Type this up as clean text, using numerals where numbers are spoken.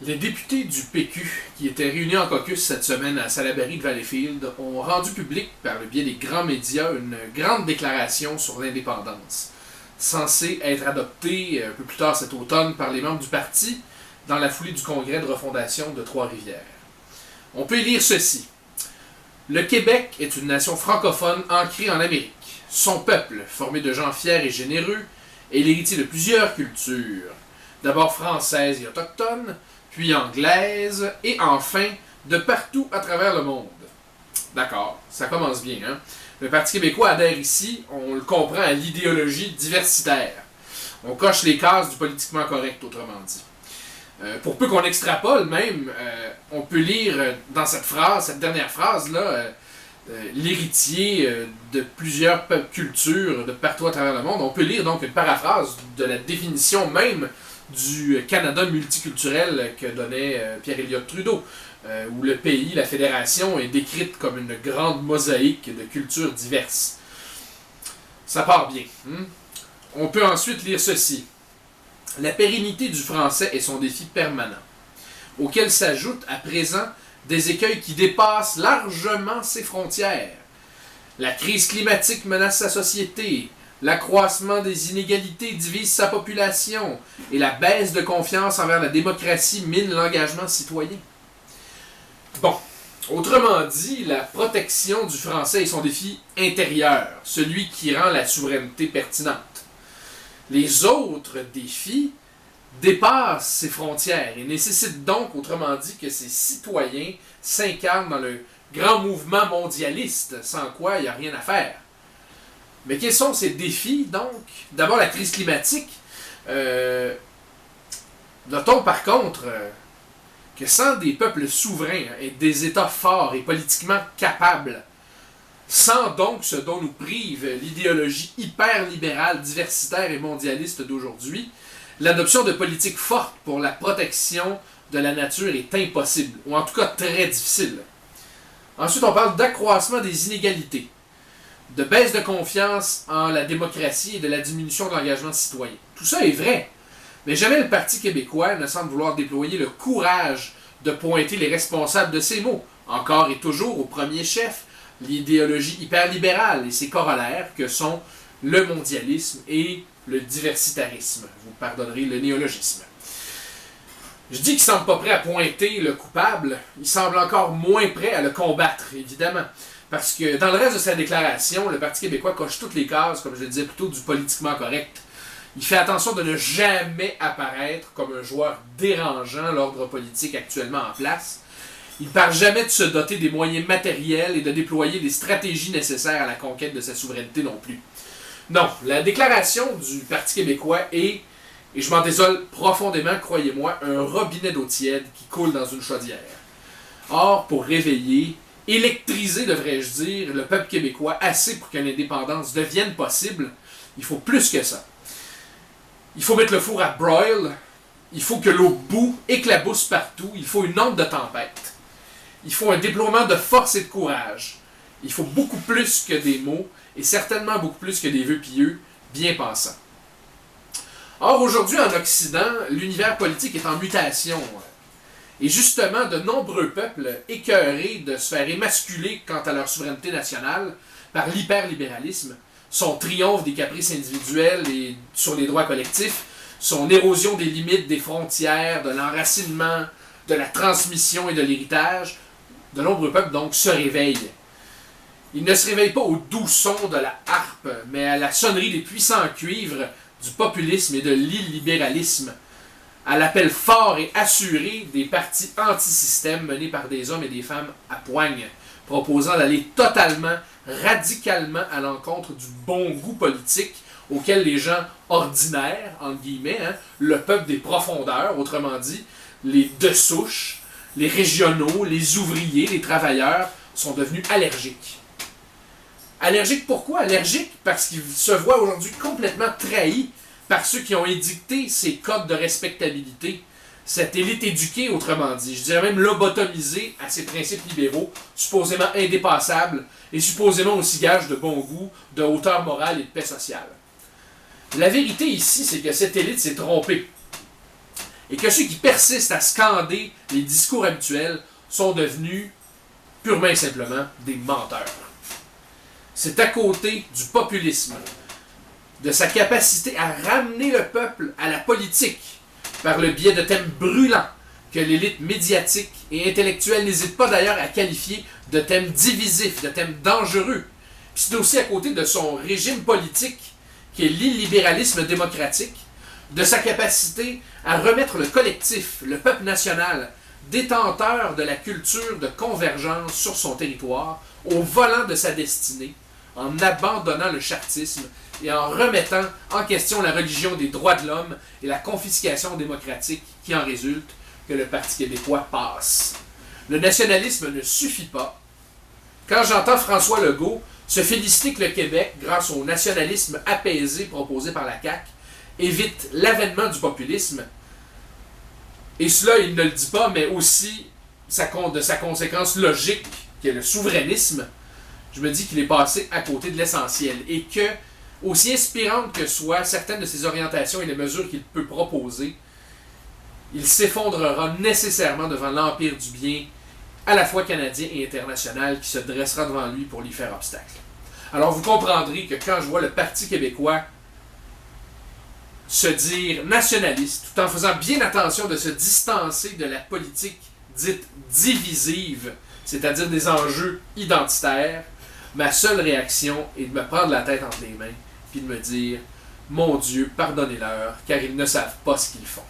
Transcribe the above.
Les députés du PQ, qui étaient réunis en caucus cette semaine à Salaberry de Valleyfield, ont rendu public, par le biais des grands médias, une grande déclaration sur l'indépendance, censée être adoptée un peu plus tard cet automne par les membres du parti, dans la foulée du congrès de refondation de Trois-Rivières. On peut y lire ceci. Le Québec est une nation francophone ancrée en Amérique. Son peuple, formé de gens fiers et généreux, est l'héritier de plusieurs cultures, d'abord françaises et autochtones, puis anglaise, et enfin de partout à travers le monde. D'accord, ça commence bien, hein? Le Parti québécois adhère ici, on le comprend, à l'idéologie diversitaire. On coche les cases du politiquement correct, autrement dit. Pour peu qu'on extrapole même, on peut lire dans cette phrase, cette dernière phrase-là, l'héritier de plusieurs cultures de partout à travers le monde. On peut lire donc une paraphrase de la définition même du Canada multiculturel que donnait Pierre-Éliott Trudeau, où le pays, la fédération, est décrite comme une grande mosaïque de cultures diverses. Ça part bien. On peut ensuite lire ceci. La pérennité du français est son défi permanent, auquel s'ajoutent à présent des écueils qui dépassent largement ses frontières. La crise climatique menace sa société, l'accroissement des inégalités divise sa population et la baisse de confiance envers la démocratie mine l'engagement citoyen. Bon, autrement dit, la protection du français est son défi intérieur, celui qui rend la souveraineté pertinente. Les autres défis dépassent ces frontières et nécessitent donc, autrement dit, que ces citoyens s'incarnent dans le grand mouvement mondialiste, sans quoi il n'y a rien à faire. Mais quels sont ces défis, donc? D'abord, la crise climatique. Notons par contre que sans des peuples souverains et des États forts et politiquement capables, sans donc ce dont nous prive l'idéologie hyper-libérale, diversitaire et mondialiste d'aujourd'hui, l'adoption de politiques fortes pour la protection de la nature est impossible, ou en tout cas très difficile. Ensuite, on parle d'accroissement des inégalités, de baisse de confiance en la démocratie et de la diminution de l'engagement citoyen. Tout ça est vrai, mais jamais le Parti québécois ne semble vouloir déployer le courage de pointer les responsables de ces maux, encore et toujours au premier chef, l'idéologie hyperlibérale et ses corollaires que sont le mondialisme et le diversitarisme. Vous pardonnerez le néologisme. Je dis qu'il ne semble pas prêt à pointer le coupable, il semble encore moins prêt à le combattre, évidemment. Parce que dans le reste de sa déclaration, le Parti québécois coche toutes les cases, comme je le disais plutôt, du politiquement correct. Il fait attention de ne jamais apparaître comme un joueur dérangeant l'ordre politique actuellement en place. Il ne parle jamais de se doter des moyens matériels et de déployer les stratégies nécessaires à la conquête de sa souveraineté non plus. Non, la déclaration du Parti québécois est, et je m'en désole profondément, croyez-moi, un robinet d'eau tiède qui coule dans une chaudière. Or, pour réveiller, électriser, devrais-je dire, le peuple québécois assez pour que l'indépendance devienne possible, il faut plus que ça. Il faut mettre le four à broil, il faut que l'eau bout, éclabousse partout, il faut une onde de tempête. Il faut un déploiement de force et de courage. Il faut beaucoup plus que des mots, et certainement beaucoup plus que des vœux pieux, bien pensants. Or, aujourd'hui, en Occident, l'univers politique est en mutation. Et justement, de nombreux peuples, écœurés de se faire émasculer quant à leur souveraineté nationale par l'hyperlibéralisme, son triomphe des caprices individuels et sur les droits collectifs, son érosion des limites des frontières, de l'enracinement, de la transmission et de l'héritage, de nombreux peuples donc se réveillent. Ils ne se réveillent pas au doux son de la harpe, mais à la sonnerie des puissants cuivres du populisme et de l'illibéralisme, à l'appel fort et assuré des partis anti-système menés par des hommes et des femmes à poigne, proposant d'aller totalement, radicalement à l'encontre du bon goût politique auquel les gens ordinaires, entre guillemets, le peuple des profondeurs, autrement dit, les de souche, les régionaux, les ouvriers, les travailleurs, sont devenus allergiques. Allergiques pourquoi? Allergiques parce qu'ils se voient aujourd'hui complètement trahis par ceux qui ont édicté ces codes de respectabilité, cette élite éduquée, autrement dit, je dirais même lobotomisée à ses principes libéraux, supposément indépassables et supposément aussi gages de bon goût, de hauteur morale et de paix sociale. La vérité ici, c'est que cette élite s'est trompée. et que ceux qui persistent à scander les discours habituels sont devenus purement et simplement des menteurs. C'est à côté du populisme, de sa capacité à ramener le peuple à la politique par le biais de thèmes brûlants que l'élite médiatique et intellectuelle n'hésite pas d'ailleurs à qualifier de thèmes divisifs, de thèmes dangereux. Puis c'est aussi à côté de son régime politique, qui est l'illibéralisme démocratique, de sa capacité à remettre le collectif, le peuple national, détenteur de la culture de convergence sur son territoire, au volant de sa destinée, en abandonnant le chartisme et en remettant en question la religion des droits de l'homme et la confiscation démocratique qui en résulte, que le Parti québécois passe. Le nationalisme ne suffit pas. Quand j'entends François Legault se féliciter que le Québec, grâce au nationalisme apaisé proposé par la CAQ, évite l'avènement du populisme, et cela, il ne le dit pas, mais aussi de sa conséquence logique, qui est le souverainisme, je me dis qu'il est passé à côté de l'essentiel, et que, aussi inspirantes que soient certaines de ses orientations et les mesures qu'il peut proposer, il s'effondrera nécessairement devant l'empire du bien, à la fois canadien et international, qui se dressera devant lui pour lui faire obstacle. Alors vous comprendrez que quand je vois le Parti québécois se dire nationaliste, tout en faisant bien attention de se distancer de la politique dite divisive, c'est-à-dire des enjeux identitaires, ma seule réaction est de me prendre la tête entre les mains, puis de me dire « Mon Dieu, pardonnez-leur, car ils ne savent pas ce qu'ils font. »